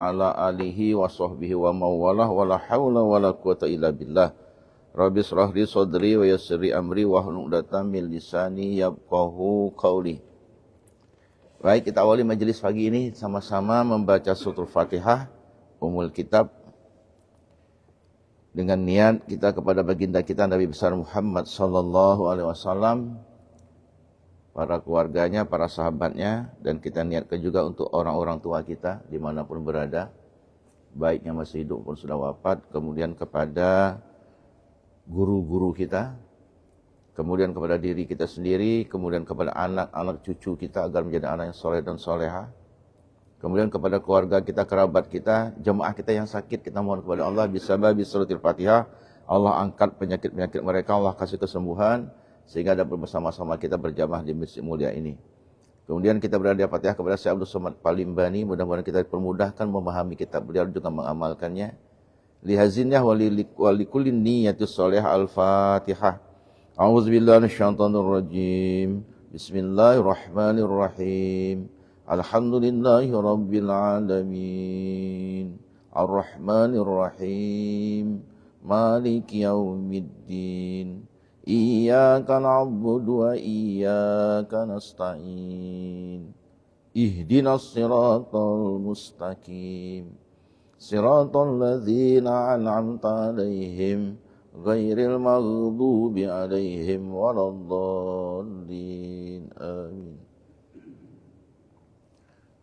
ala alihi wa sahbihi wa mawalah wa la hawla wa la quwata illa billah. Rabbi shrah li sadri wa yassir li amri wa hlul 'uqdatam min lisani yafqahu qawli. Baik, kita awali majelis pagi ini sama-sama membaca suratul Fatihah, Ummul Kitab, dengan niat kita kepada baginda kita Nabi besar Muhammad sallallahu alaihi wasallam, para keluarganya, para sahabatnya, dan kita niatkan juga untuk orang-orang tua kita dimanapun berada, baik yang masih hidup pun sudah wafat, kemudian kepada guru-guru kita, kemudian kepada diri kita sendiri, kemudian kepada anak-anak cucu kita agar menjadi anak yang soleh dan soleha, kemudian kepada keluarga kita, kerabat kita, jemaah kita yang sakit, kita mohon kepada Allah bisababi suratul Fatihah, Allah angkat penyakit-penyakit mereka, Allah kasih kesembuhan, sehingga dapat bersama-sama kita berjamaah di masjid mulia ini. Kemudian kita berada di Fatihah kepada Syekh Abdul Somad Palimbani, mudah-mudahan kita dipermudahkan memahami kitab beliau juga mengamalkannya. Lihazinnya walikullin niyatus soleh al-Fatihah. A'udzubillahi minasyaitonirrajim. Bismillahirrahmanirrahim. Alhamdulillahi rabbil alamin. Ar-Rahmanirrahim. Maliki yaumiddin. Iyyaka na'budu wa iyyaka nasta'in. Ihdinas siratal mustaqim. Siratal ladzina an'amta 'alaihim ghairil maghdubi 'alaihim waladdallin. Amin.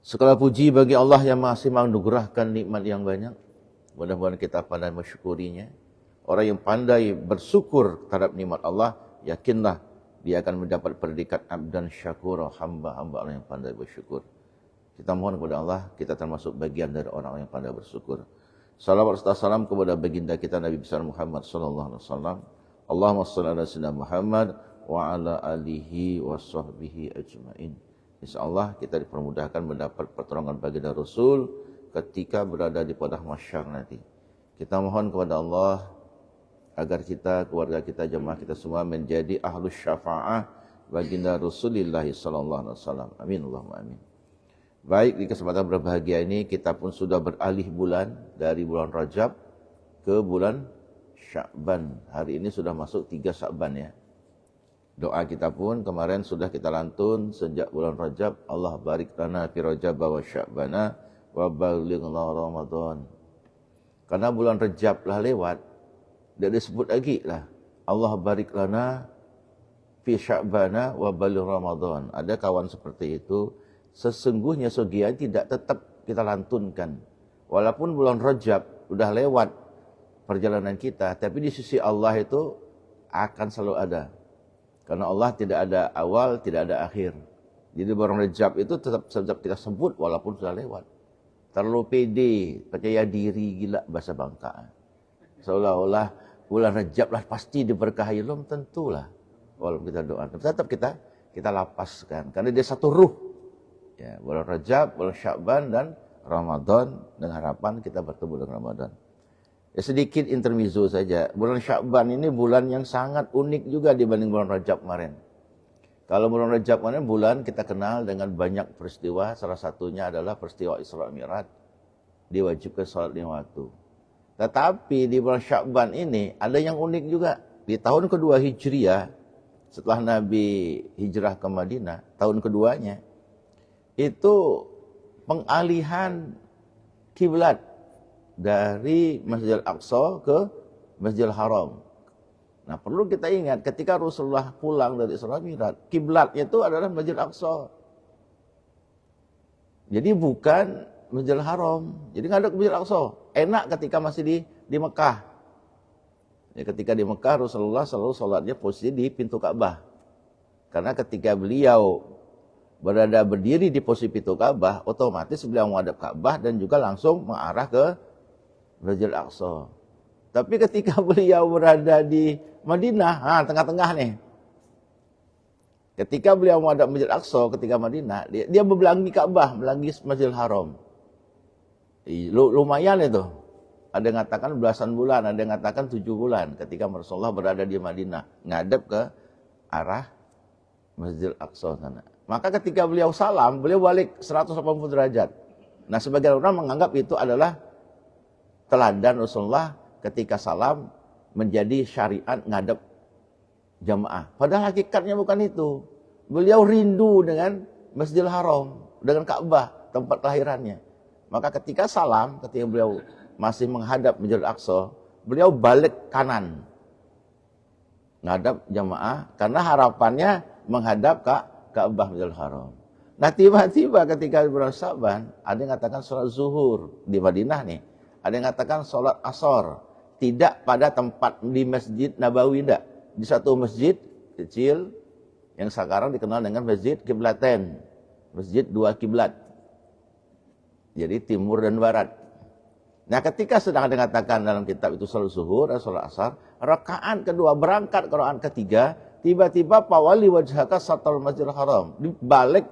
Segala puji bagi Allah yang masih menganugerahkan nikmat yang banyak. Mudah-mudahan kita pandai mensyukurinya. Orang yang pandai bersyukur terhadap nikmat Allah, yakinlah dia akan mendapat predikat abdan syakura, hamba-hamba Allah yang pandai bersyukur. Kita mohon kepada Allah, kita termasuk bagian dari orang yang pandai bersyukur. Salawat serta salam kepada baginda kita Nabi besar Muhammad sallallahu alaihi wasallam. Allahumma shalli ala sayyidina Muhammad wa ala alihi wa sahbihi ajmain. Insyaallah kita dipermudahkan mendapat pertolongan baginda Rasul ketika berada di padang mahsyar nanti. Kita mohon kepada Allah agar kita, keluarga kita, jemaah kita semua menjadi ahlus syafa'ah baginda Rasulullah sallallahu alaihi wasallam. Amin Allahumma amin. Baik, di kesempatan berbahagia ini kita pun sudah beralih bulan dari bulan Rajab ke bulan Sya'ban. Hari ini sudah masuk 3 Sya'ban ya. Doa kita pun kemarin sudah kita lantun sejak bulan Rajab, Allah barik lana fi Rajab wa Sya'bana wa ballighna Ramadan. Karena bulan Rajab lah lewat, dia disebut lagi lah, Allah barik lana fi Sya'bana wa ballighna Ramadan. Ada kawan seperti itu. Sesungguhnya sebagian tidak tetap kita lantunkan. Walaupun bulan Rajab sudah lewat perjalanan kita, tapi di sisi Allah itu akan selalu ada. Karena Allah tidak ada awal, tidak ada akhir. Jadi bulan Rajab itu tetap kita sebut walaupun sudah lewat. Terlalu pede, percaya diri, gila bahasa Bangka. Seolah-olah bulan Rajab lah pasti diberkahi, belum tentulah. Walaupun kita doa, tetap kita lapaskan. Karena dia satu ruh. Ya, bulan Rajab, bulan Sya'ban, dan Ramadan, dengan harapan kita bertemu dengan Ramadan. Ya, sedikit intermezzo saja. Bulan Sya'ban ini bulan yang sangat unik juga dibanding bulan Rajab kemarin. Kalau bulan Rajab kemarin bulan kita kenal dengan banyak peristiwa, salah satunya adalah peristiwa Isra Mi'raj, diwajibkan salat 5 waktu. Tetapi di bulan Sya'ban ini ada yang unik juga. Di tahun kedua Hijriah, setelah Nabi hijrah ke Madinah, tahun keduanya, itu pengalihan kiblat dari Masjidil Aqsa ke Masjidil Haram. Nah, perlu kita ingat ketika Rasulullah pulang dari Isra Mi'raj, kiblatnya itu adalah Masjidil Aqsa. Jadi bukan Masjidil Haram. Jadi nggak ada ke Masjidil Aqsa. Enak ketika masih di Mekah. Ya, ketika di Mekah Rasulullah selalu sholatnya posisi di pintu Ka'bah. Karena ketika beliau berdiri di posisi pintu Ka'bah, otomatis beliau menghadap Ka'bah dan juga langsung mengarah ke Masjidil Aqsa. Tapi ketika beliau berada di Madinah, tengah-tengah nih. Ketika beliau menghadap Masjidil Aqsa ketika Madinah, dia berbelangi Ka'bah, belangi Masjidil Haram. Lumayan itu. Ada yang mengatakan belasan bulan, ada yang mengatakan 7 bulan ketika Rasulullah berada di Madinah, ngadep ke arah Masjidil Aqsa sana. Maka ketika beliau salam, beliau balik 180 derajat. Nah, sebagian orang menganggap itu adalah teladan Rasulullah ketika salam menjadi syariat ngadep jamaah. Padahal hakikatnya bukan itu. Beliau rindu dengan Masjidil Haram, dengan Ka'bah, tempat kelahirannya. Maka ketika salam, ketika beliau masih menghadap Masjidil Aqsa, beliau balik kanan. Ngadap jamaah, karena harapannya menghadap Ka'bah Masjidil Haram. Nah, tiba-tiba ketika bulan Syaban, ada yang katakan sholat zuhur di Madinah nih. Ada yang katakan sholat asar. Tidak pada tempat di Masjid Nabawi, tidak. Di satu masjid kecil yang sekarang dikenal dengan Masjid Kiblatain. Masjid dua kiblat. Jadi timur dan barat. Nah, ketika sedang dikatakan dalam kitab itu sholat zuhur dan sholat asar, rakaat kedua berangkat ke rakaat ketiga, tiba-tiba pawali wajhaka satal Masjidil Haram. Dibalik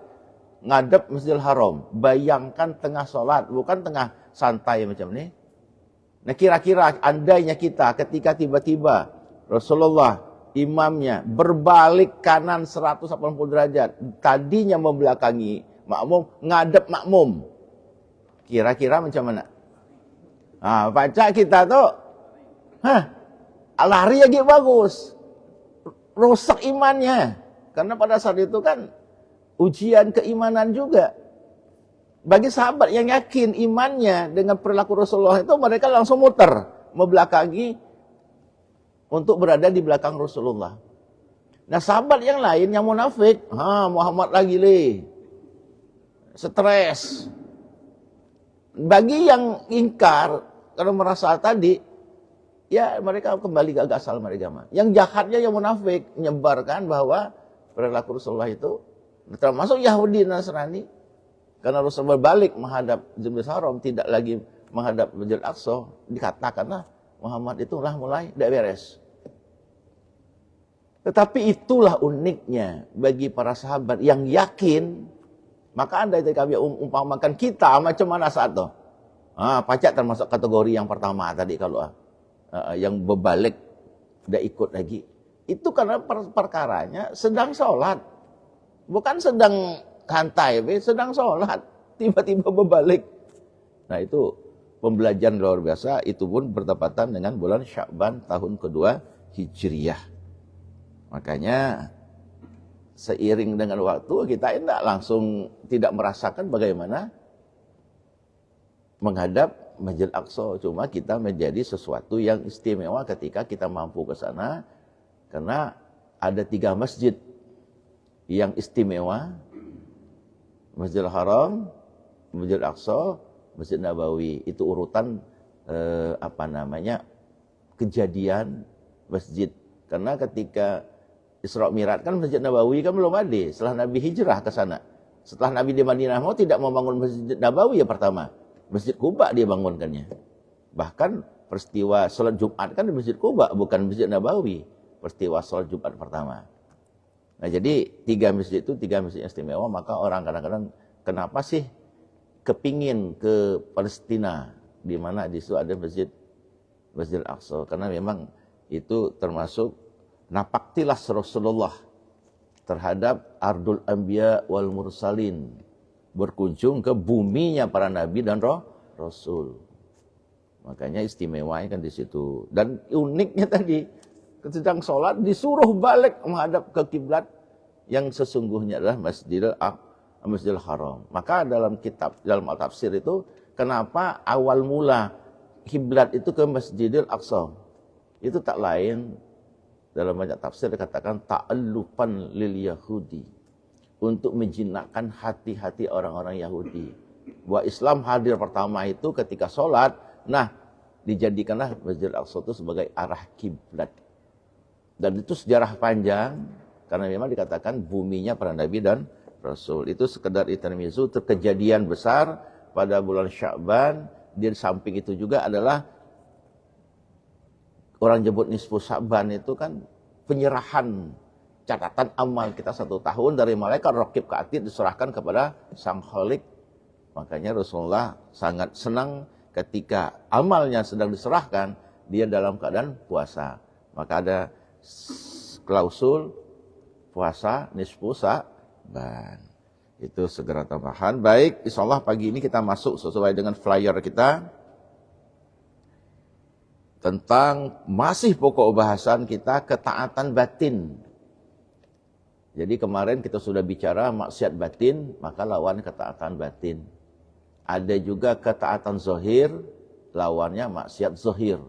ngadep Masjidil Haram. Bayangkan tengah sholat, bukan tengah santai macam ini. Nah, kira-kira andainya kita ketika tiba-tiba Rasulullah imamnya berbalik kanan 180 derajat, tadinya membelakangi makmum, ngadep makmum. Kira-kira macam mana? Nah, baca kita tuh, lari lagi bagus. Rusak imannya. Karena pada saat itu kan ujian keimanan juga. Bagi sahabat yang yakin imannya dengan perilaku Rasulullah itu, mereka langsung muter, membelakangi untuk berada di belakang Rasulullah. Nah, sahabat yang lain yang munafik, Muhammad lagi stres. Bagi yang ingkar, kalau merasa tadi, ya mereka kembali ke asal mereka. Yang jahatnya yang munafik, menyebarkan bahwa perilaku Rasulullah itu, termasuk Yahudi Nasrani, karena Rasulullah balik menghadap Masjidil Haram, tidak lagi menghadap Masjidil Aqsa, dikatakanlah Muhammad itulah mulai tidak beres. Tetapi itulah uniknya bagi para sahabat yang yakin. Maka andai kami umpamakan kita macam mana saat itu? Pacak termasuk kategori yang pertama tadi kalau yang berbalik tidak ikut lagi. Itu karena perkaranya sedang sholat. Bukan sedang santai, sedang sholat. Tiba-tiba berbalik. Nah, itu pembelajaran luar biasa. Itu pun bertepatan dengan bulan Sya'ban tahun kedua Hijriyah. Makanya seiring dengan waktu kita tidak merasakan bagaimana menghadap Masjid Aqsa. Cuma kita menjadi sesuatu yang istimewa ketika kita mampu ke sana. Karena ada 3 masjid yang istimewa. Masjidil Haram, Masjid Aqsa, Masjid Nabawi. Itu urutan kejadian masjid. Karena ketika Isra Mi'raj kan Masjid Nabawi kan belum ada setelah Nabi hijrah ke sana. Setelah Nabi di Madinah mau tidak membangun Masjid Nabawi yang pertama. Masjid Quba dia bangunkannya. Bahkan peristiwa salat Jumat kan di Masjid Quba bukan Masjid Nabawi. Peristiwa salat Jumat pertama. Nah, jadi 3 masjid itu 3 masjid yang istimewa. Maka orang kadang-kadang kenapa sih kepingin ke Palestina, di mana di situ ada Masjid Al-Aqsa, karena memang itu termasuk napaktilas Rasulullah terhadap Ardul Anbiya wal Mursalin, berkunjung ke buminya para nabi dan rasul. Makanya istimewanya kan di situ. Dan uniknya tadi, sedang sholat disuruh balik menghadap ke kiblat yang sesungguhnya adalah Masjidil Haram. Maka dalam Al-Tafsir itu, kenapa awal mula kiblat itu ke Masjidil Aqsa? Itu tak lain, dalam banyak tafsir dikatakan ta'alluqan lil Yahudi, untuk menjinakkan hati-hati orang-orang Yahudi. Bahwa Islam hadir pertama itu ketika sholat, nah dijadikanlah Masjid Al-Aqsa itu sebagai arah kiblat. Dan itu sejarah panjang, karena memang dikatakan buminya para nabi dan rasul. Itu sekedar intermezzo, itu kejadian besar pada bulan Sya'ban. Di samping itu juga adalah orang nyebut nisfu Sya'ban itu kan penyerahan catatan amal kita 1 tahun dari malaikat Raqib ke Atid diserahkan kepada Sang Khalik. Makanya Rasulullah sangat senang ketika amalnya sedang diserahkan, dia dalam keadaan puasa. Maka ada klausul puasa nisfu Sya'ban. Itu segera tambahan. Baik, insyaallah pagi ini kita masuk sesuai dengan flyer kita tentang masih pokok bahasan kita ketaatan batin. Jadi kemarin kita sudah bicara maksiat batin, maka lawan ketaatan batin. Ada juga ketaatan zahir, lawannya maksiat zahir.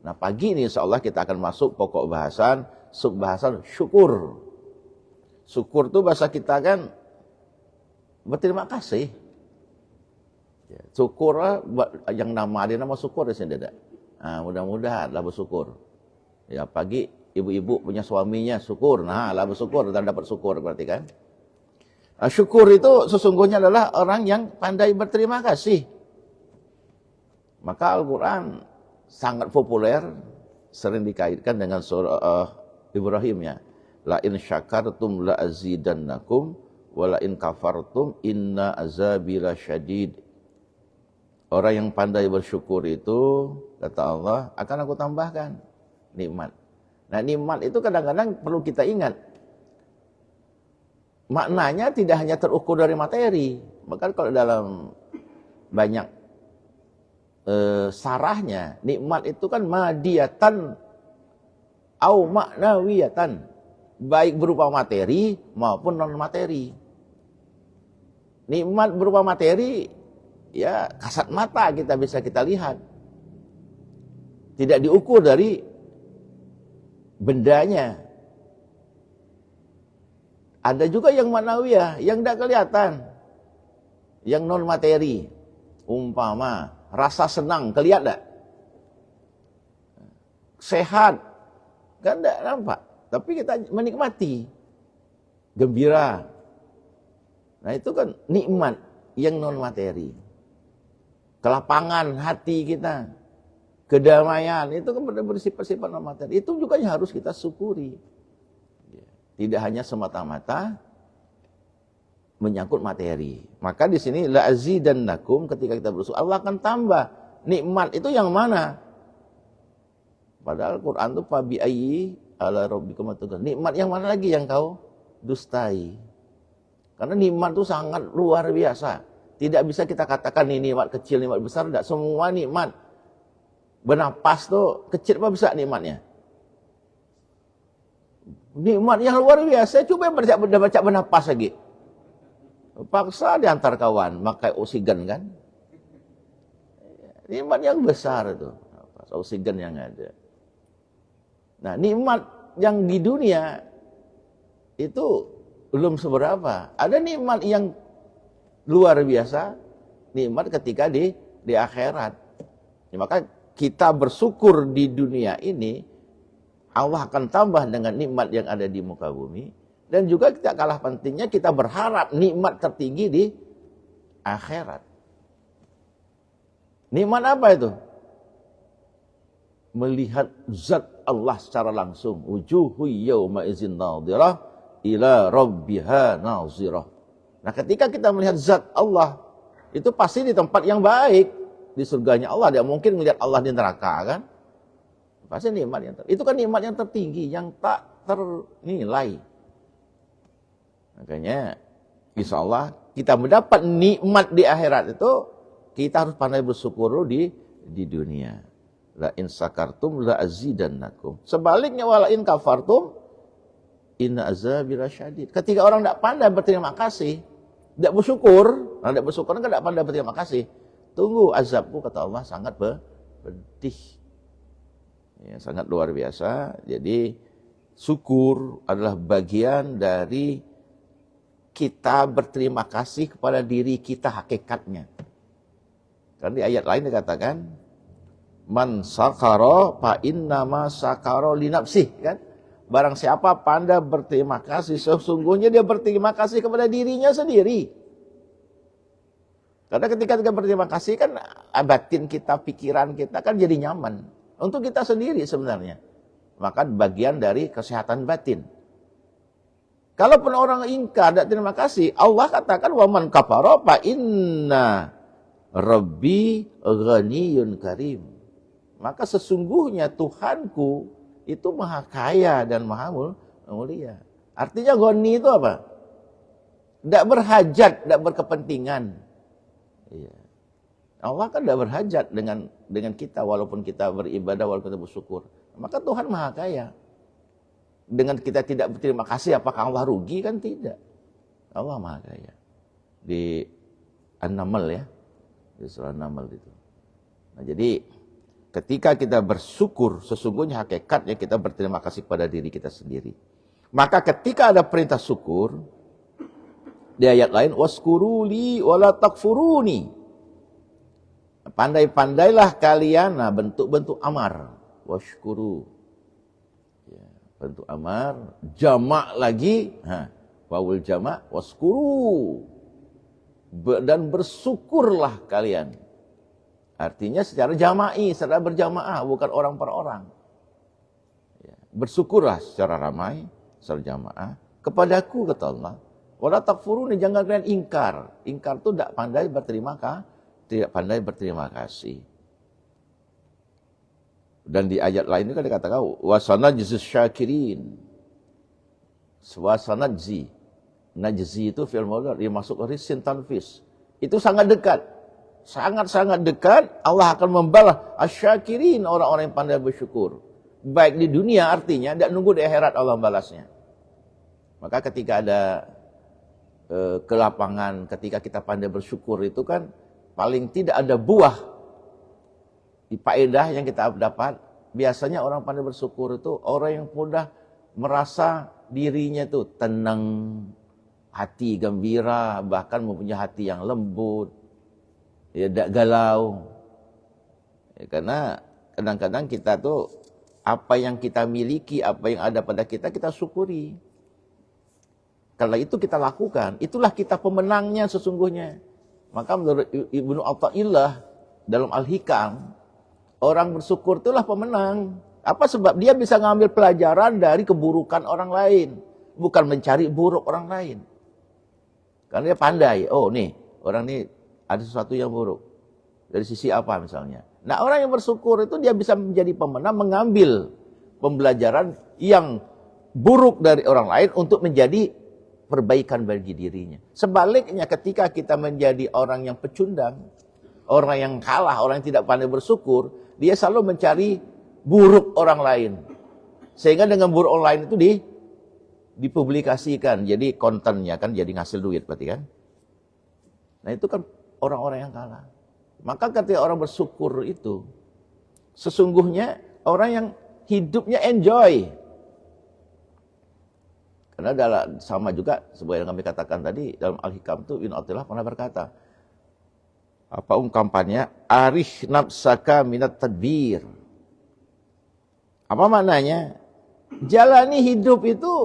Nah pagi ini insyaallah kita akan masuk pokok bahasan, subbahasan syukur. Syukur itu bahasa kita kan berterima kasih. Ya, syukur yang nama dia nama syukur di sini ada. Nah, mudah-mudahan lah bersyukur. Ya pagi ibu-ibu punya suaminya syukur. Nah, lah bersyukur dan dapat syukur berarti kan. Nah, syukur itu sesungguhnya adalah orang yang pandai berterima kasih. Maka Al-Quran sangat populer, sering dikaitkan dengan surah Ibrahim ya. La in syakartum la azidannakum wa la in kafartum inna azabi lasyadid. Orang yang pandai bersyukur itu, kata Allah, akan aku tambahkan nikmat. Nah, nikmat itu kadang-kadang perlu kita ingat. Maknanya tidak hanya terukur dari materi. Bahkan kalau dalam banyak sarahnya, nikmat itu kan madiyatan au maknawiyatan. Baik berupa materi maupun non materi. Nikmat berupa materi ya kasat mata kita lihat. Tidak diukur dari bendanya. Ada juga yang maknawiyah, yang tidak kelihatan. Yang non materi. Umpama rasa senang, kelihatan tak? Sehat, kan tidak nampak. Tapi kita menikmati, gembira. Nah itu kan nikmat yang non materi. Kelapangan hati kita, kedamaian, itu kan bersifat-sifat non materi. Itu juga yang harus kita syukuri. Tidak hanya semata-mata menyangkut materi. Maka di sini la azidannakum, ketika kita bersyukur Allah akan tambah. Nikmat itu yang mana? Padahal Quran itu fabi ayyi ala rabbikum atukan. Nikmat yang mana lagi yang kau dustai? Karena nikmat itu sangat luar biasa. Tidak bisa kita katakan ini nikmat kecil, nikmat besar. Tidak, semua nikmat. Bernapas tuh kecil apa besar nikmatnya? Nikmat yang luar biasa. Coba baca bernapas lagi. Paksa diantar kawan, pakai oksigen kan. Nikmat yang besar itu. Oksigen yang ada. Nah, nikmat yang di dunia itu belum seberapa. Ada nikmat yang luar biasa, nikmat ketika di akhirat. Ya, maka kita bersyukur di dunia ini, Allah akan tambah dengan nikmat yang ada di muka bumi. Dan juga kita kalah pentingnya, kita berharap nikmat tertinggi di akhirat. Nikmat apa itu? Melihat zat Allah secara langsung. Wujuhu yawma izin nadhirah ila rabbiha nazirah. Nah ketika kita melihat zat Allah, itu pasti di tempat yang baik. Di surganya Allah, tidak mungkin melihat Allah di neraka kan. Pasti nikmat yang itu kan nikmat yang tertinggi, yang tak ternilai. Makanya insya Allah kita mendapat nikmat di akhirat itu, kita harus pandai bersyukur di dunia. La in sakartum la azidannakum. Sebaliknya wala in kafartum inna azabi lasyadid. Ketika orang tidak pandai berterima kasih, tidak bersyukur, tidak bersyukur kan tidak pandai berterima kasih. Tunggu azabku, kata Allah, sangat pedih. Ya, sangat luar biasa. Jadi syukur adalah bagian dari kita berterima kasih kepada diri kita hakikatnya. Karena di ayat lain dikatakan man sakara fa innama sakara li nafsih, kan? Barang siapa pandai berterima kasih, sesungguhnya dia berterima kasih kepada dirinya sendiri. Karena ketika kita berterima kasih kan batin kita, pikiran kita kan jadi nyaman. Untuk kita sendiri sebenarnya. Maka bagian dari kesehatan batin. Kalaupun orang ingkar dan terima kasih, Allah katakan waman kafara fa inna rabbi ghaniyun karim. Maka sesungguhnya Tuhanku itu maha kaya dan maha mulia. Artinya ghani itu apa? Tidak berhajat, tidak berkepentingan. Iya. Allah kan tidak berhajat dengan kita, walaupun kita beribadah, walaupun kita bersyukur. Maka Tuhan Maha Kaya. Dengan kita tidak berterima kasih, apakah Allah rugi? Kan tidak. Allah Maha Kaya. Di An-Naml ya, di surah An-Naml itu. Nah, jadi ketika kita bersyukur, sesungguhnya hakikatnya kita berterima kasih kepada diri kita sendiri. Maka ketika ada perintah syukur, di ayat lain, waskuruli wala takfuruni. Pandai-pandailah kalian, nah bentuk-bentuk amar. Washkuru. Ya, bentuk amar, jamak lagi, wawul jamak, waskuru. Dan bersyukurlah kalian. Artinya secara jama'i, secara berjamaah, bukan orang per orang. Ya, bersyukurlah secara ramai, secara jamaah, kepadaku, kata Allah. Wala takfuruni, jangan kalian ingkar. Ingkar itu tidak pandai berterima kasih. Tidak pandai berterima kasih. Dan di ayat lain itu kan dikatakan, wasanajzi syakirin. Wasanajzi. Najzi itu fi'il mudhari, dia masuk ke risin tanfis. Itu sangat dekat. Sangat-sangat dekat, Allah akan membalas asyakirin, orang-orang yang pandai bersyukur. Baik di dunia artinya, tidak nunggu di akhirat Allah balasnya. Maka ketika ada kelapangan, ketika kita pandai bersyukur itu kan, paling tidak ada buah di faedah yang kita dapat. Biasanya orang pandai bersyukur itu orang yang mudah merasa dirinya itu tenang, hati gembira, bahkan mempunyai hati yang lembut, ya tidak galau. Ya, karena kadang-kadang kita tuh apa yang kita miliki, apa yang ada pada kita, kita syukuri. Kalau itu kita lakukan, itulah kita pemenangnya sesungguhnya. Maka menurut Ibnu Athaillah dalam Al-Hikam, orang bersyukur itulah pemenang. Apa sebab? Dia bisa ngambil pelajaran dari keburukan orang lain, bukan mencari buruk orang lain. Karena dia pandai, oh nih, orang ini ada sesuatu yang buruk. Dari sisi apa misalnya. Nah, orang yang bersyukur itu dia bisa menjadi pemenang, mengambil pembelajaran yang buruk dari orang lain untuk menjadi perbaikan bagi dirinya. Sebaliknya ketika kita menjadi orang yang pecundang, orang yang kalah, orang yang tidak pandai bersyukur, dia selalu mencari buruk orang lain. Sehingga dengan buruk orang lain itu dipublikasikan. Jadi kontennya kan jadi ngasil duit berarti kan. Nah itu kan orang-orang yang kalah. Maka ketika orang bersyukur itu, sesungguhnya orang yang hidupnya enjoy. Karena sama juga seperti yang kami katakan tadi dalam Al-Hikam itu Ibnu Athaillah pernah berkata, apa ungkapannya? Arih nafsaka minat tadbir. Apa maknanya? Jalani hidupmu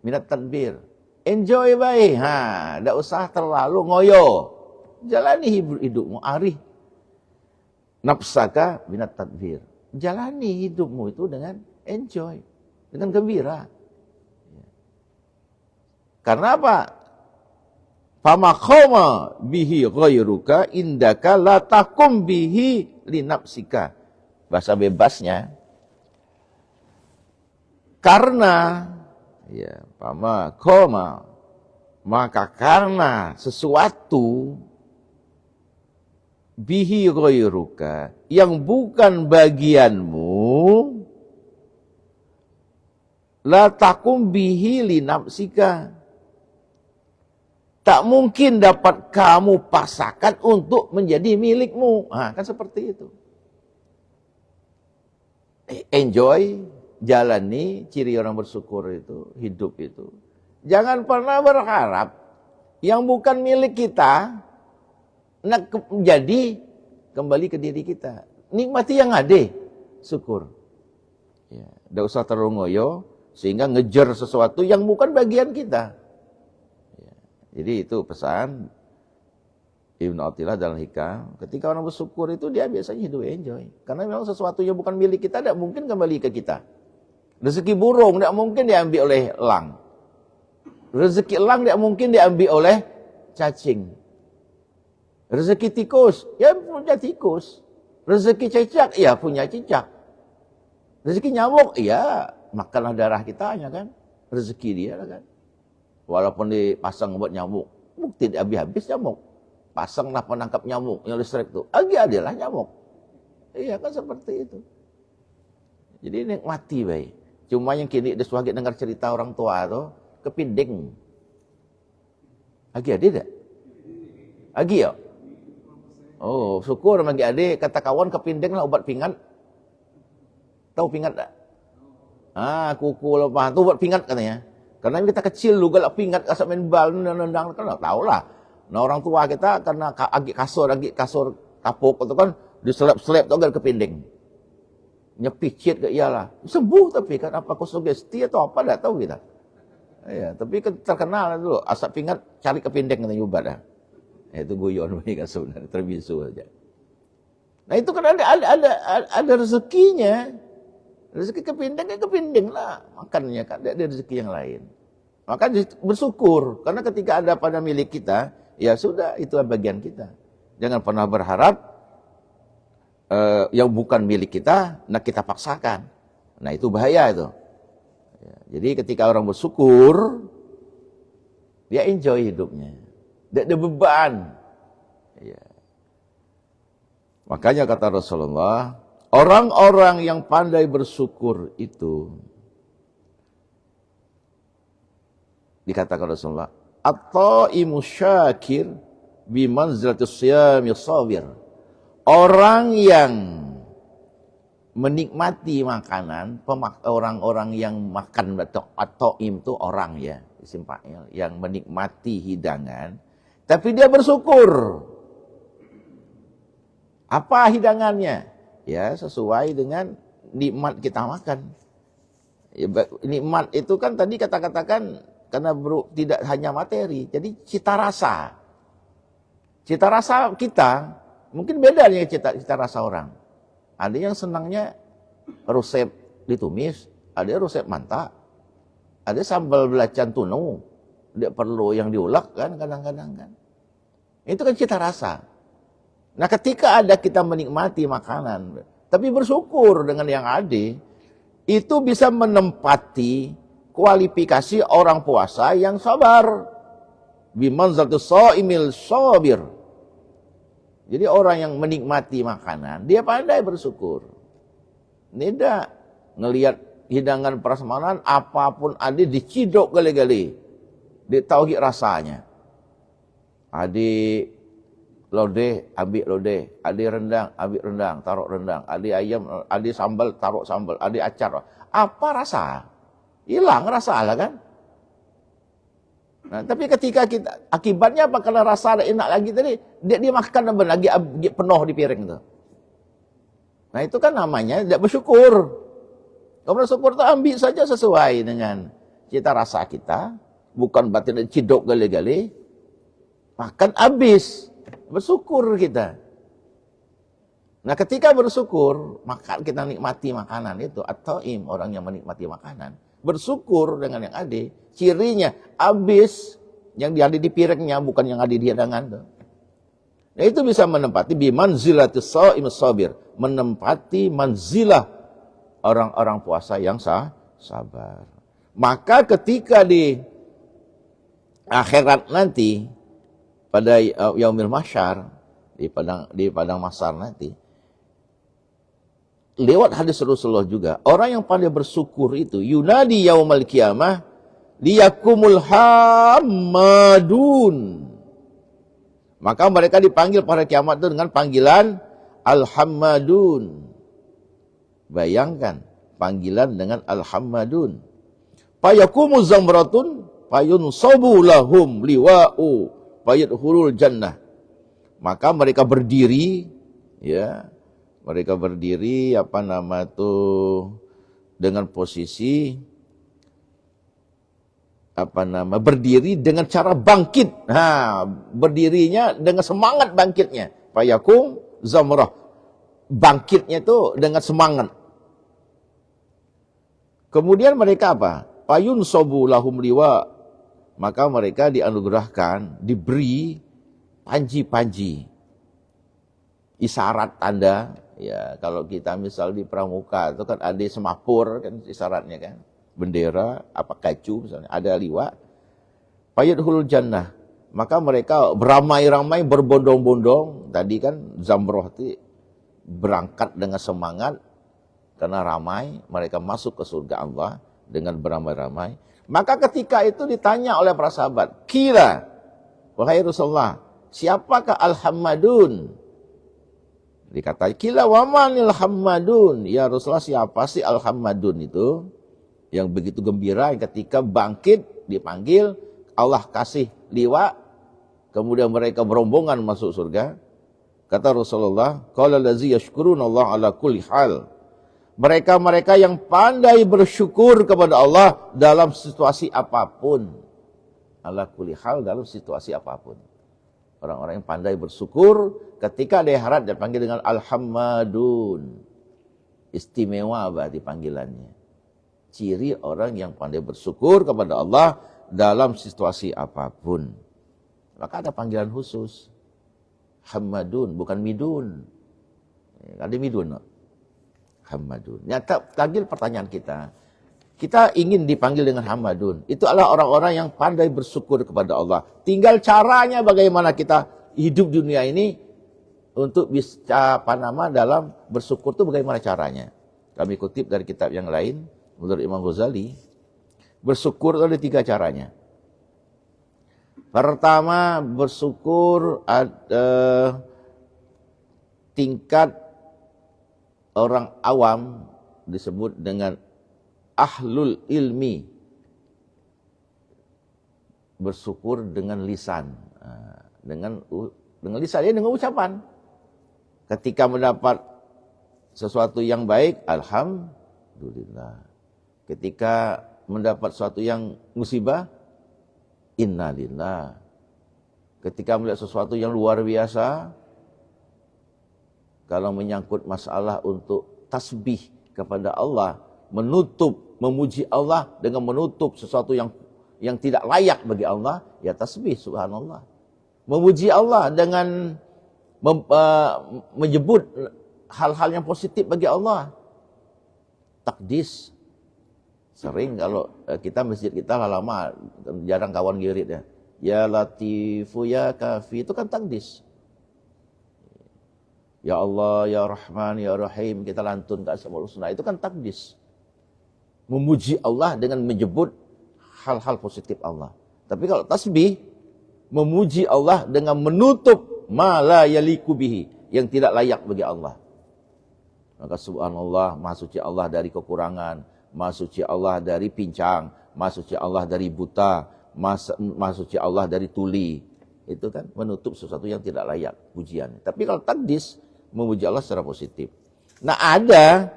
minat tadbir. Enjoy baik. Tidak usah terlalu ngoyo. Jalani hidupmu. Arih nafsaka minat tadbir. Jalani hidupmu itu dengan enjoy, dengan gembira. Karena apa? Fama khoma bihi ghairuka indaka la takum bihi li nafsika. Bahasa bebasnya, karena ya fama khoma, maka karena sesuatu bihi ghairuka yang bukan bagianmu, la takum bihi li nafsika, tak mungkin dapat kamu paksakan untuk menjadi milikmu. Kan seperti itu. Enjoy, jalani, ciri orang bersyukur itu, hidup itu. Jangan pernah berharap yang bukan milik kita menjadi kembali ke diri kita. Nikmati yang ada, syukur. Ya, tidak usah terlalu ngoyo sehingga ngejar sesuatu yang bukan bagian kita. Ya, jadi itu pesan Ibnu Athaillah dalam Hikam. Ketika orang bersyukur itu dia biasanya hidup enjoy. Karena memang sesuatu yang bukan milik kita tidak mungkin kembali ke kita. Rezeki burung tidak mungkin diambil oleh elang. Rezeki elang tidak mungkin diambil oleh cacing. Rezeki tikus, ya punya tikus. Rezeki cicak, ya punya cicak. Rezeki nyamuk, ya makanlah darah kita hanya kan. Rezeki dia lah kan. Walaupun dipasang buat nyamuk, bukti habis-habis nyamuk. Pasanglah penangkap nyamuk yang listrik tu. Adalah nyamuk. Iya kan seperti itu. Jadi nikmati baik. Cuma yang kini dia suka dengar cerita orang tua tu, kepinding. Ada tak? Lagi ya? Oh, syukur bagi adik. Kata kawan kepinding lah ubat pingat. Tahu pingat tak? Kuku lepas tu ubat pingat katanya. Karena kita kecil dulu galak pingat asal main bal nendang kan tahu lah. Nah orang tua kita karena agi kasur kapuk itu kan diselap-selap tu agar kepinding. Nyepicit ke iyalah. Sembuh tapi kan apa sugesti atau apa tak tahu kita. Ya, tapi kan terkenal dulu asap pingat cari kepinding katanya ubat dah. Itu guyon mereka sebenarnya terbisu saja. Nah itu kan ada rezekinya. Rezeki kepinding lah. Makannya kan ada rezeki yang lain. Maka bersyukur. Karena ketika ada pada milik kita, ya sudah, itulah bagian kita. Jangan pernah berharap yang bukan milik kita, nah kita paksakan. Nah itu bahaya itu. Ya, jadi ketika orang bersyukur, dia enjoy hidupnya. Tidak ada beban. Ya. Makanya kata Rasulullah, orang-orang yang pandai bersyukur itu, dikatakan Rasulullah, at-ta'imu syakir bimanzilatis siyami sabir. Orang yang menikmati makanan, orang-orang yang makan at-ta'im itu orang ya, isim fa'il, yang menikmati hidangan, tapi dia bersyukur. Apa hidangannya? Ya, sesuai dengan nikmat kita makan. Ya, nikmat itu kan tadi katakan karena tidak hanya materi, jadi cita rasa. Cita rasa kita mungkin beda dengan cita rasa orang. Ada yang senangnya resep ditumis, ada resep mantap, ada sambal belacan tunu, tidak perlu yang diulek kan kadang-kadang kan. Itu kan cita rasa. Nah ketika ada kita menikmati makanan, tapi bersyukur dengan yang ada, itu bisa menempati kualifikasi orang puasa yang sabar. Bimanzilatis shaimil sabir. Jadi orang yang menikmati makanan, dia pandai bersyukur. Tidak ngelihat hidangan prasmanan, apapun ada diciduk gali-gali. Dia tahu rasanya. Adik lodeh, ambil lodeh. Adik rendang, ambil rendang, taruh rendang. Adik ayam, adik sambal, taruh sambal. Adik acar. Apa rasa? Hilang rasa lah kan? Nah, tapi ketika kita, akibatnya apa? Karena rasa ada enak lagi tadi, dia makan lagi penuh di piring tu. Nah itu kan namanya tidak bersyukur. Kalau bersyukur itu ambil saja sesuai dengan cita rasa kita. Bukan batin ciduk gali-gali. Makan habis. Bersyukur kita. Nah ketika bersyukur, maka kita nikmati makanan itu. At-ta'im, orang yang menikmati makanan. Bersyukur dengan yang ada. Cirinya habis. Yang ada di piringnya, bukan yang ada di hidangan itu. Nah itu bisa menempati bimanzilatis shaim sabir. Menempati manzilah orang-orang puasa yang sabar. Maka ketika di akhirat nanti, pada yaumil mahsyar, di padang mahsyar nanti, lewat hadis Rasulullah juga, orang yang pandai bersyukur itu, yunadi yaumal qiyamah, liyakumul hammadun. Maka mereka dipanggil pada kiamat itu dengan panggilan Al-Hammadun. Bayangkan, panggilan dengan Al-Hammadun. Fayakumu zamratun, fayunsabu lahum liwa'u, fayadkhulul jannah. Maka mereka berdiri, ya, mereka berdiri, dengan posisi, berdiri dengan cara bangkit. Berdirinya dengan semangat bangkitnya. Fayakum zamrah. Bangkitnya itu dengan semangat. Kemudian mereka apa? Payun sobu lahum liwa. Maka mereka dianugerahkan, diberi panji-panji. isyarat tanda. Ya, kalau kita misal di pramuka itu kan ada semapur kan isyaratnya kan. Bendera, apa kacu misalnya, ada liwat. Fayadkhulul jannah. Maka mereka beramai-ramai berbondong-bondong. Tadi kan Zamroh itu berangkat dengan semangat karena ramai, mereka masuk ke surga Allah dengan beramai-ramai. Maka ketika itu ditanya oleh para sahabat, kira, wahai Rasulullah, siapakah Al-Hammadun? Dikatakan, kila wamanil Hammadun. Ya Rasulullah, siapa sih Al-Hammadun itu? Yang begitu gembira ketika bangkit, dipanggil, Allah kasih liwat, kemudian mereka berombongan masuk surga. Kata Rasulullah, qala allazi yashkuruna Allah ala kulli hal. Mereka-mereka yang pandai bersyukur kepada Allah dalam situasi apapun. Ala kulli hal, dalam situasi apapun. Orang-orang yang pandai bersyukur ketika di akhirat dipanggil dengan Al-Hammadun. Istimewa berarti panggilannya. Ciri orang yang pandai bersyukur kepada Allah dalam situasi apapun. Maka ada panggilan khusus. Hammadun, bukan midun. Ada midun. No? Hammadun. Nyata lagi pertanyaan kita. Kita ingin dipanggil dengan Hammadun. Itu adalah orang-orang yang pandai bersyukur kepada Allah. Tinggal caranya bagaimana kita hidup dunia ini untuk bisa dalam bersyukur itu bagaimana caranya. Kami kutip dari kitab yang lain, menurut Imam Ghazali, bersyukur ada 3 caranya. Pertama, bersyukur ada tingkat orang awam disebut dengan ahlul ilmi. Bersyukur dengan lisan. Dengan lisan, ya, dengan ucapan. Ketika mendapat sesuatu yang baik, alhamdulillah. Ketika mendapat sesuatu yang musibah, innalillah. Ketika melihat sesuatu yang luar biasa, kalau menyangkut masalah untuk tasbih kepada Allah, memuji Allah dengan menutup sesuatu yang tidak layak bagi Allah, ya tasbih, subhanallah. Memuji Allah dengan menyebut hal-hal yang positif bagi Allah. Takdis. Sering kalau kita masjid kita lama jarang kawan girit ya. Ya Latifu ya Kafi, itu kan takdis. Ya Allah, ya Rahman, ya Rahim, kita lantun ke Asmaul Husna, itu kan takdis. Memuji Allah dengan menyebut hal-hal positif Allah. Tapi kalau tasbih, memuji Allah dengan menutup ma la yaliku bihi, yang tidak layak bagi Allah. Maka subhanallah, maha suci Allah dari kekurangan, maha suci Allah dari pincang, maha suci Allah dari buta, maha suci Allah dari tuli. Itu kan menutup sesuatu yang tidak layak pujian. Tapi kalau takdis, memuji Allah secara positif. Nah, ada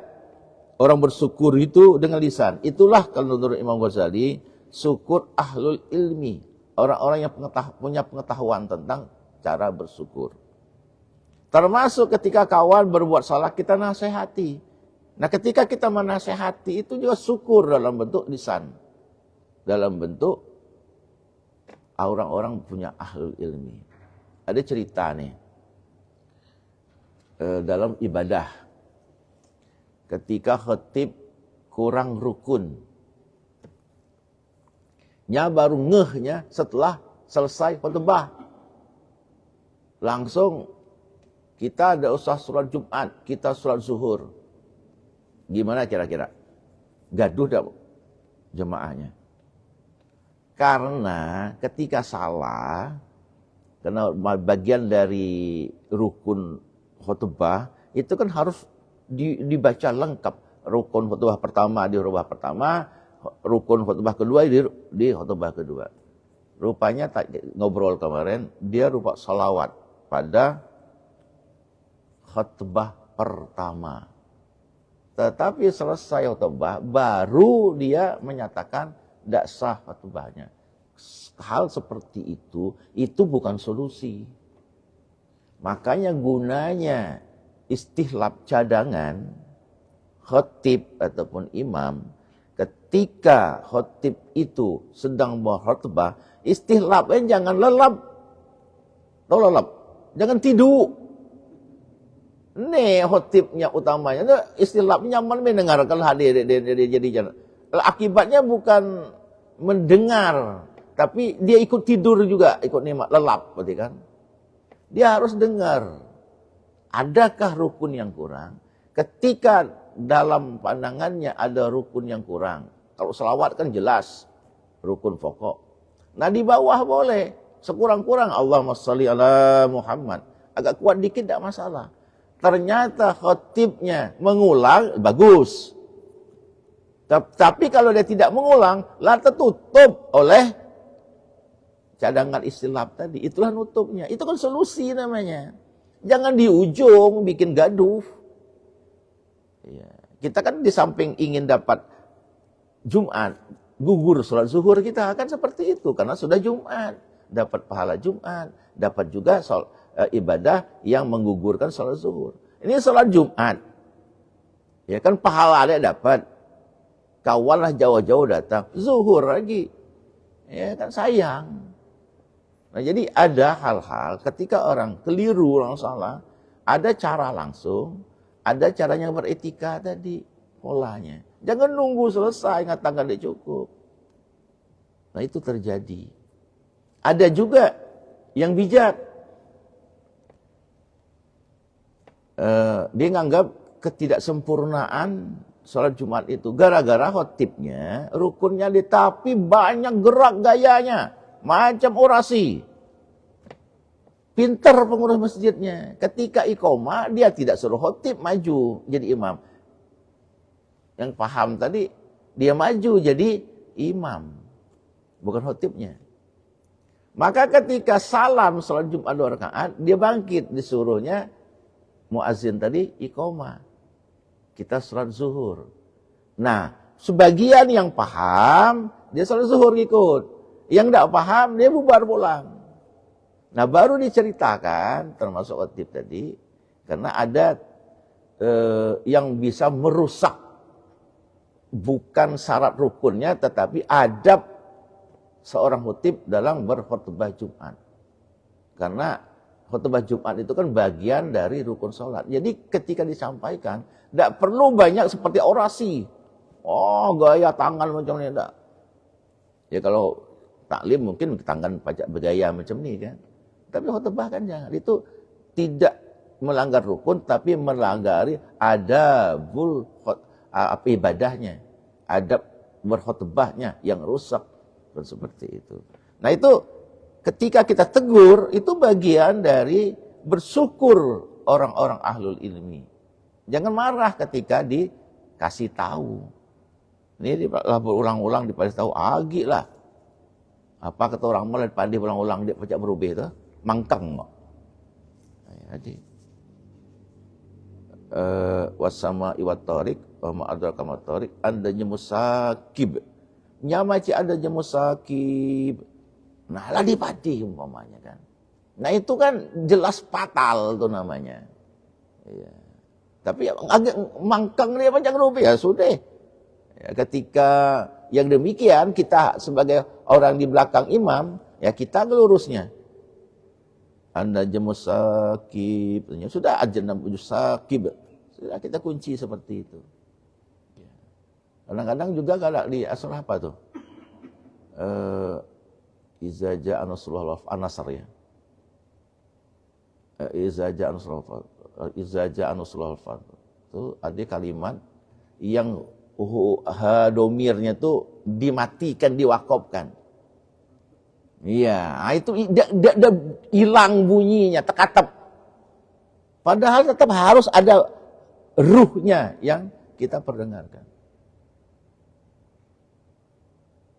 orang bersyukur itu dengan lisan. Itulah kalau menurut Imam Ghazali, syukur ahlul ilmi. Orang-orang yang punya pengetahuan tentang cara bersyukur. Termasuk ketika kawan berbuat salah, kita nasihati. Nah, ketika kita menasihati, itu juga syukur dalam bentuk lisan. Dalam bentuk orang-orang punya ahlul ilmi. Ada cerita nih. Dalam ibadah, ketika khatib kurang rukun, baru ngehnya setelah selesai khutbah. Langsung kita ada usah sholat Jumat, kita sholat zuhur. Gimana kira-kira? Gaduh dah jemaahnya. Karena ketika salah, karena bagian dari rukun khutbah itu kan harus dibaca lengkap. Rukun khutbah pertama di khutbah pertama, rukun khutbah kedua di khutbah kedua. Rupanya ngobrol kemarin, dia lupa salawat pada khutbah pertama. Tetapi selesai khutbah, baru dia menyatakan tidak sah khutbahnya. Hal seperti itu bukan solusi. Makanya gunanya istihlab cadangan, khatib ataupun imam, ketika khatib itu sedang berkhutbah, istihlabnya jangan lelap. Tahu lelap? Jangan tidur. Nih khotibnya utamanya, itu istilahnya nyaman mendengarkan hadir jadi akibatnya bukan mendengar, tapi dia ikut tidur juga, ikut nikmat, lelap berarti kan. Dia harus dengar. Adakah rukun yang kurang? Ketika dalam pandangannya ada rukun yang kurang. Kalau selawat kan jelas rukun pokok. Nah di bawah boleh. Sekurang-kurang Allahumma sholli ala Muhammad. Agak kuat dikit tidak masalah. Ternyata khotibnya mengulang, bagus. Tapi kalau dia tidak mengulang, lah tertutup oleh cadangan istilaf tadi. Itulah nutupnya. Itu kan solusi namanya. Jangan di ujung bikin gaduh. Ya. Kita kan di samping ingin dapat Jumat, gugur sholat zuhur kita kan seperti itu. Karena sudah Jumat. Dapat pahala Jumat. Dapat juga ibadah yang menggugurkan sholat zuhur. Ini sholat Jumat. Ya kan pahala ada dapat. Kawanlah jauh-jauh datang. Zuhur lagi. Ya kan sayang. Nah jadi ada hal-hal ketika orang keliru, orang salah, ada cara langsung, ada caranya beretika tadi, polanya. Jangan nunggu selesai, ngatakan dia cukup. Nah itu terjadi. Ada juga yang bijak. Dia nganggap ketidaksempurnaan sholat Jumat itu gara-gara khotibnya, rukunnya tapi banyak gerak gayanya. Macam orasi. Pintar pengurus masjidnya. Ketika iqomah, dia tidak suruh khotib maju jadi imam. Yang paham tadi, dia maju jadi imam. Bukan khotibnya. Maka ketika salam sholat Jumat 2 rakaat, dia bangkit disuruhnya muazzin tadi iqomah. Kita sholat zuhur. Nah, sebagian yang paham, dia sholat zuhur ikut. Yang tidak paham, dia bubar pulang. Nah, baru diceritakan, termasuk khotib tadi, karena ada yang bisa merusak, bukan syarat rukunnya, tetapi adab seorang khotib dalam berkhutbah Jumat. Karena khutbah Jumat itu kan bagian dari rukun sholat. Jadi ketika disampaikan, tidak perlu banyak seperti orasi. Oh, gaya tangan macam ini, tidak. Ya kalau taklim mungkin tangan pajak bergaya macam ni kan. Tapi khutbah kan jangan. Itu tidak melanggar rukun, tapi melanggar adabul ibadahnya. Adab berkhutbahnya yang rusak. Dan seperti itu. Nah itu ketika kita tegur, itu bagian dari bersyukur orang-orang ahlul ilmi. Jangan marah ketika dikasih tahu. Ini berulang-ulang dikasih tahu, agi lah. Apa kata orang malah pandai ulang-ulang dia pacak berubah itu, mangkang kok. Jadi wasama iwat tarik, wa ma'adraka ma tarik, andanya musakib. Nyamaci adanya musakib. Nah, ladi padi umpamanya kan. Nah, itu kan jelas fatal tuh namanya. Iya. Tapi agak mangkang dia pacak berubah ya sudah. Ya, ketika yang demikian kita sebagai orang di belakang imam, ya kita lurusnya. Anda jemus sakib, sudah ajenam sakib, sudah kita kunci seperti itu. Kadang-kadang juga kalau di asal apa tuh, iza ja'a nasrullah an-nasr ya, iza ja'a nasrullah itu ada kalimat yang domirnya tuh dimatikan, diwakafkan. Iya, itu hilang bunyinya, terkatap. Padahal tetap harus ada ruhnya yang kita perdengarkan.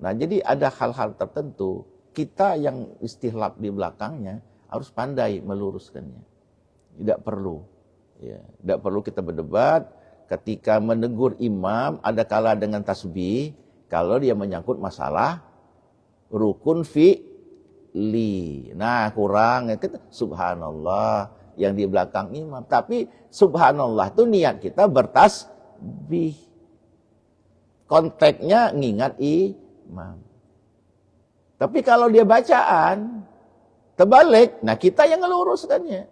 Nah, jadi ada hal-hal tertentu, kita yang istihlab di belakangnya harus pandai meluruskannya. Tidak perlu. Ya, tidak perlu kita berdebat. Ketika menegur imam, ada kala dengan tasbih, kalau dia menyangkut masalah rukun fi'li. Nah, kurang, kita subhanallah yang di belakang imam. Tapi subhanallah itu niat kita bertasbih. Konteksnya ngingat imam. Tapi kalau dia bacaan, terbalik, nah kita yang ngeluruskannya.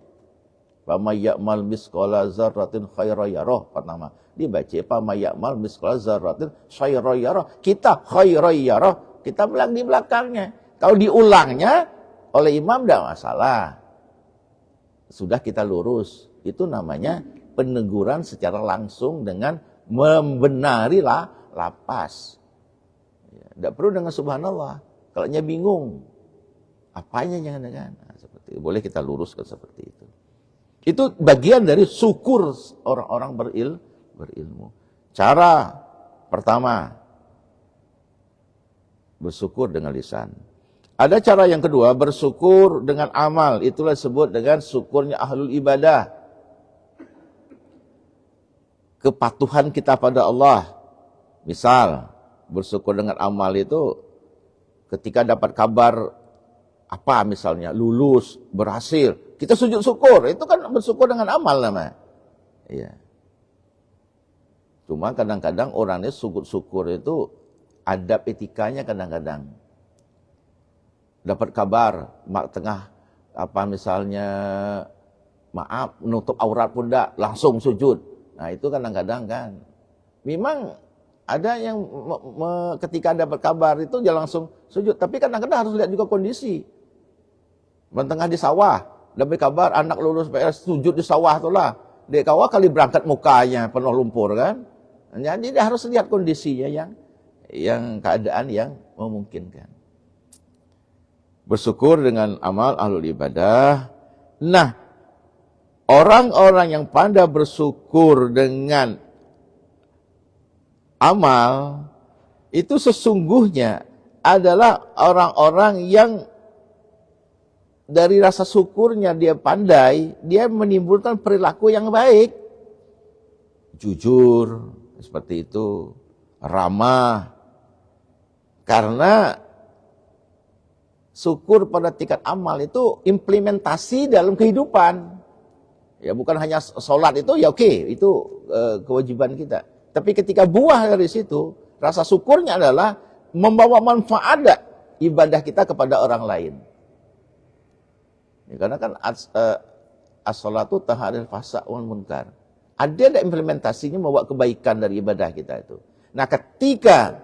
Faman ya'mal misqala dzarratin khairan yarah pertama. Dibaca faman ya'mal misqala dzarratin khairan yarah. Kita khairan yarah, kita bilang di belakangnya. Kalau diulangnya oleh imam tidak masalah. Sudah kita lurus. Itu namanya peneguran secara langsung dengan membenari lapas. Tidak perlu dengan subhanallah. Kalau bingung, apanya jangan-jangan. Nah, seperti itu. Boleh kita luruskan seperti itu. Itu bagian dari syukur orang-orang berilmu. Cara pertama, bersyukur dengan lisan. Ada cara yang kedua, bersyukur dengan amal. Itulah disebut dengan syukurnya ahlul ibadah. Kepatuhan kita pada Allah. Misal, bersyukur dengan amal itu ketika dapat kabar apa misalnya, lulus, berhasil, kita sujud syukur, itu kan bersyukur dengan amal namanya. Iya. Cuma kadang-kadang orangnya sujud syukur itu adab etikanya kadang-kadang. Dapat kabar, tengah apa misalnya, maaf, menutup aurat pun enggak, langsung sujud. Nah itu kadang-kadang kan. Memang ada yang ketika dapat kabar itu dia langsung sujud. Tapi kadang-kadang harus lihat juga kondisi. Tengah di sawah, dapat kabar anak lulus PS, sujud di sawah itulah. Dia kawah kali berangkat mukanya penuh lumpur kan. Jadi dia harus lihat kondisinya yang keadaan yang memungkinkan. Bersyukur dengan amal ahlul ibadah. Nah, orang-orang yang pandai bersyukur dengan amal itu sesungguhnya adalah orang-orang yang dari rasa syukurnya dia pandai, dia menimbulkan perilaku yang baik. Jujur, seperti itu. Ramah. Karena syukur pada tingkat amal itu implementasi dalam kehidupan. Ya bukan hanya sholat itu, ya oke, itu kewajiban kita. Tapi ketika buah dari situ, rasa syukurnya adalah membawa manfaat ibadah kita kepada orang lain. Ya, karena kan as-sholatu tanha fahsya wal munkar. Ada implementasinya membawa kebaikan dari ibadah kita itu. Nah, ketika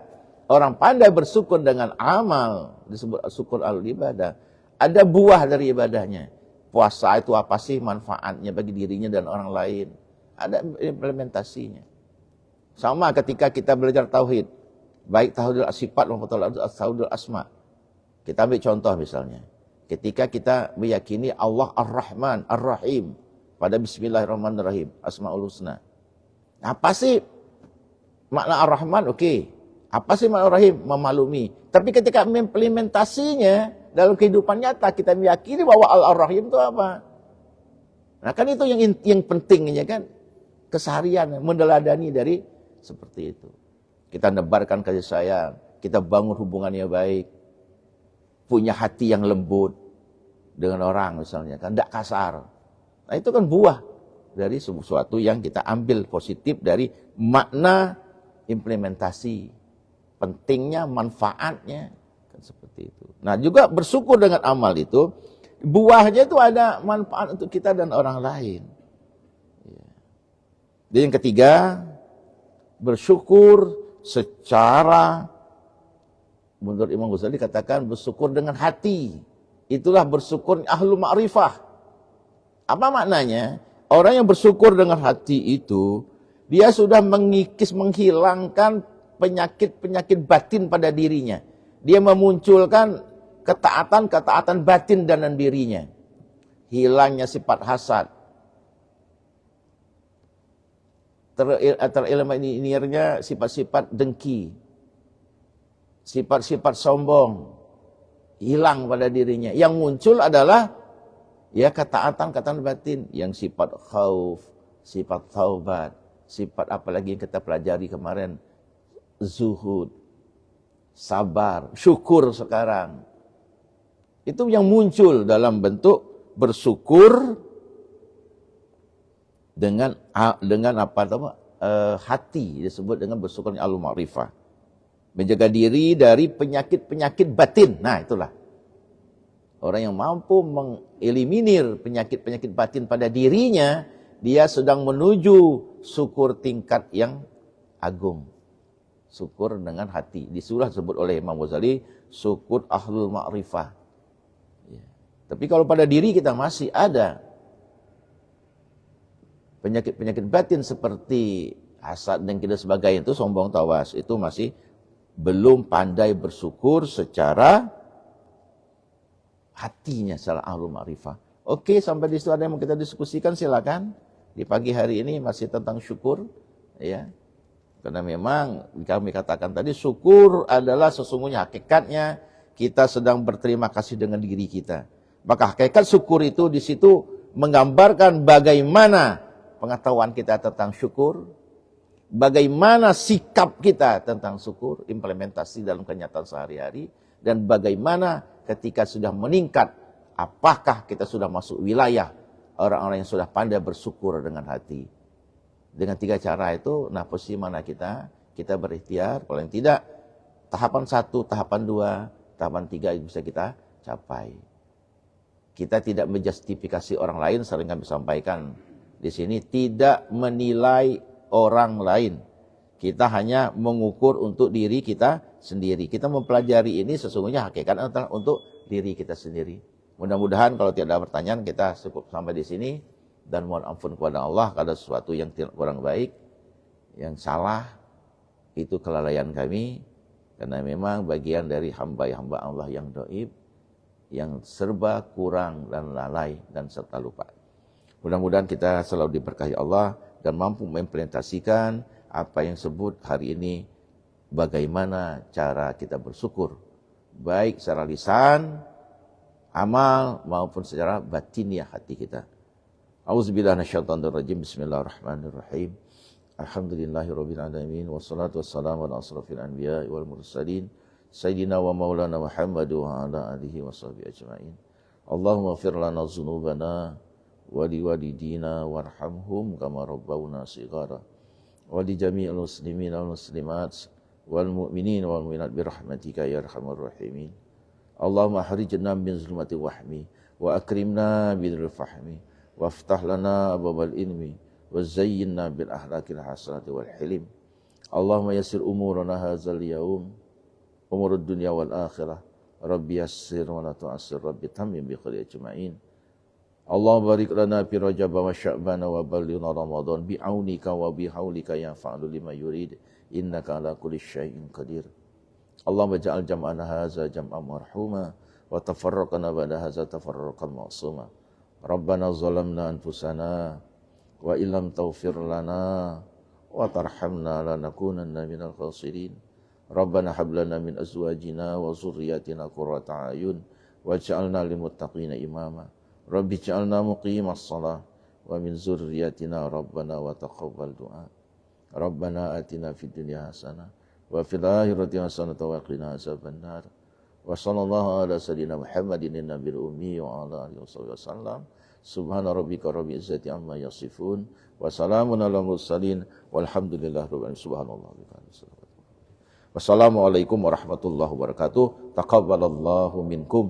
orang pandai bersyukur dengan amal, disebut syukur al-ibadah, ada buah dari ibadahnya. Puasa itu apa sih manfaatnya bagi dirinya dan orang lain? Ada implementasinya. Sama ketika kita belajar tauhid, baik tauhidul sifat maupun tauhidul asma. Kita ambil contoh misalnya. Ketika kita meyakini Allah Ar-Rahman, Ar-Rahim pada Bismillahirrahmanirrahim, Asmaul Husna. Apa sih makna Ar-Rahman? Oke. Apa sih makna Ar-Rahim? Memaklumi. Tapi ketika implementasinya dalam kehidupan nyata, kita meyakini bahwa Ar-Rahim itu apa? Nah kan itu yang pentingnya kan. Keseharian, meneladani dari seperti itu. Kita nebarkan kasih sayang, kita bangun hubungan yang baik. Punya hati yang lembut dengan orang misalnya kan, tidak kasar. Nah itu kan buah dari sesuatu yang kita ambil positif dari makna implementasi, pentingnya, manfaatnya kan seperti itu. Nah juga bersyukur dengan amal itu, buahnya itu ada manfaat untuk kita dan orang lain. Dan yang ketiga, bersyukur secara, menurut Imam Ghazali katakan bersyukur dengan hati. Itulah bersyukur ahlu ma'rifah. Apa maknanya? Orang yang bersyukur dengan hati itu, dia sudah menghilangkan penyakit-penyakit batin pada dirinya. Dia memunculkan ketaatan batin dalam dirinya. Hilangnya sifat hasad. Tereliminirnya sifat-sifat dengki. Sifat-sifat sombong hilang pada dirinya. Yang muncul adalah ya ketaatan batin, yang sifat khauf, sifat taubat, sifat apalagi yang kita pelajari kemarin, zuhud, sabar, syukur sekarang. Itu yang muncul dalam bentuk bersyukur dengan hati, disebut dengan bersyukurnya al-ma'rifah. Menjaga diri dari penyakit-penyakit batin. Nah, itulah. Orang yang mampu mengeliminir penyakit-penyakit batin pada dirinya, dia sedang menuju syukur tingkat yang agung. Syukur dengan hati. Di surah disebut oleh Imam Ghazali, syukur ahlul ma'rifah. Ya. Tapi kalau pada diri kita masih ada penyakit-penyakit batin seperti hasad dan kita sebagainya, itu sombong tawas, itu masih belum pandai bersyukur secara hatinya, secara ahlul ma'rifah. Oke, sampai di situ ada yang mau kita diskusikan, silakan. Di pagi hari ini masih tentang syukur, ya. Karena memang kami katakan tadi, syukur adalah sesungguhnya hakikatnya kita sedang berterima kasih dengan diri kita. Maka hakikat syukur itu di situ menggambarkan bagaimana pengetahuan kita tentang syukur, bagaimana sikap kita tentang syukur, implementasi dalam kenyataan sehari-hari, dan bagaimana ketika sudah meningkat, apakah kita sudah masuk wilayah orang-orang yang sudah pandai bersyukur dengan hati. Dengan 3 cara itu, nah posisi mana kita berikhtiar, kalau yang tidak, tahapan 1, tahapan 2, tahapan 3 bisa kita capai. Kita tidak menjustifikasi orang lain, sering kami sampaikan di sini, tidak menilai orang lain. Kita hanya mengukur untuk diri kita sendiri. Kita mempelajari ini sesungguhnya hakikat adalah untuk diri kita sendiri. Mudah-mudahan kalau tidak ada pertanyaan kita cukup sampai di sini. Dan mohon ampun kepada Allah kalau sesuatu yang kurang baik, yang salah, itu kelalaian kami. Karena memang bagian dari hamba-hamba Allah yang dhaif, yang serba kurang dan lalai dan serta lupa. Mudah-mudahan kita selalu diberkahi Allah dan mampu mengimplementasikan apa yang sebut hari ini, bagaimana cara kita bersyukur, baik secara lisan, amal, maupun secara batiniah hati kita. A'udzubillahi minasyaitonirrajim. Bismillahirrahmanirrahim. Alhamdulillahirabbil alamin wassalatu wassalamu ala asrofil anbiya'i wal mursalin sayyidina wa maulana Muhammad wa ala alihi washabihi ajmain. Allahumma ighfir lana dzunubana wa liwalidina warhamhum kama rabbawna shighara wa li jami'il muslimin wal muslimat wal mu'minin wal mu'minat bi rahmatika ya arhamar rahimin. Allahumma harijna min zulmati wahmi wa akrimna bidil fahmi waftah lana abwabal ilmi wa zayyinna bil ahlakil hasanati wal hilim. Allahumma yassir umurana hadzal yaum umurud dunya wal akhirah. Rabbi yassir wa la tu'assir, Rabbi tammim bi khairi ajma'in. Allahumma barik lana fi Rajab wa Sya'ban wa ballighna Ramadan bi aunika wa bi haulika ya fa'alu lima yurid innaka ala kulli syai'in qadir. Allahumma ja'al jam'ana hadza jam'an marhuma wa tafarraqana ba'da hadza tafarraqan ma'suma. Rabbana zalamna anfusana wa illam taghfir lana wa tarhamna lanakunanna minal khasirin. Rabbana hab lana min azwajina wa dzurriyyatina qurrata a'yun waj'alna lil muttaqina imama. Rabbi ij'alna muqimas shalah wa min dzurriyyatina rabbana wa taqabbal du'a. Rabbana atina fid dunya hasanah wa fil akhirati hasanah wa qina azabannar. Wa sallallahu ala sayyidina Muhammadin nabiyil ummi wa ala alihi wasallam. Subhana rabbika rabbil izzati amma yasifun wa salamun alal mursalin walhamdulillahi rabbil alamin. Subhanallah. Wassalamualaikum warahmatullahi wabarakatuh. Taqabbalallahu minkum.